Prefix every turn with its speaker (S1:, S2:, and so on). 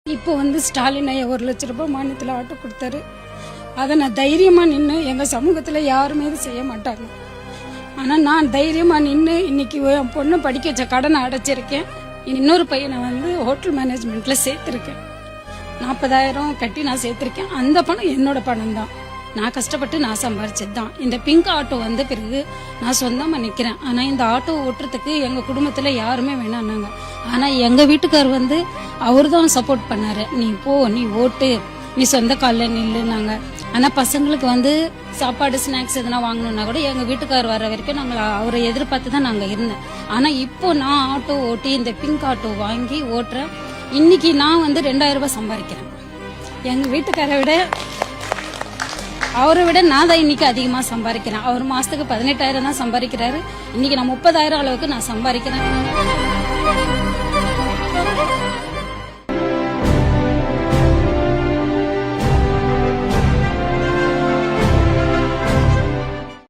S1: இப்போ ஸ்டாலின் ஐயா 1 லட்ச ரூபாய் மானியத்தில் ஆட்டோ கொடுத்தாரு. அதை நான் தைரியமாக நின்று, எங்கள் சமூகத்தில் யாருமே இது செய்ய மாட்டாங்க. ஆனால் நான் தைரியமாக நின்று இன்னைக்கு என் பொண்ணு படிக்க வச்ச கடனை அடைச்சிருக்கேன். இன்னொரு பையனை ஹோட்டல் மேனேஜ்மெண்ட்டில் சேர்த்துருக்கேன். 40,000 கட்டி நான் சேர்த்துருக்கேன். அந்த பணம் என்னோட பணம் தான். நான் கஷ்டப்பட்டு நான் சம்பாரிச்சது தான். இந்த பிங்க் ஆட்டோ வந்த பிறகு நான் சொந்தமாக நிற்கிறேன். ஆனால் இந்த ஆட்டோ ஓட்டுறதுக்கு எங்கள் குடும்பத்தில் யாருமே வேணான்னாங்க. ஆனால் எங்கள் வீட்டுக்கார் அவர் தான் சப்போர்ட் பண்ணாரு. நீ போ, நீ ஓட்டு, நீ சொந்த காலில் நில்லுனாங்க. ஆனால் பசங்களுக்கு சாப்பாடு ஸ்நாக்ஸ் எதனா வாங்கணும்னா கூட எங்கள் வீட்டுக்கார் வர வரைக்கும் நாங்கள் அவரை எதிர்பார்த்து தான் நாங்கள் இருந்தேன். ஆனால் இப்போ நான் ஆட்டோ ஓட்டி இந்த பிங்க் ஆட்டோ வாங்கி ஓட்டுறேன். இன்னைக்கு நான் 2,000 ரூபாய் சம்பாதிக்கிறேன். எங்கள் வீட்டுக்காரை அவரை விட நான் தான் இன்னைக்கு அதிகமாக சம்பாதிக்கிறேன். அவர் மாசத்துக்கு 18,000 தான் சம்பாதிக்கிறாரு. இன்னைக்கு நான் 30,000 அளவுக்கு நான் சம்பாதிக்கிறேன்.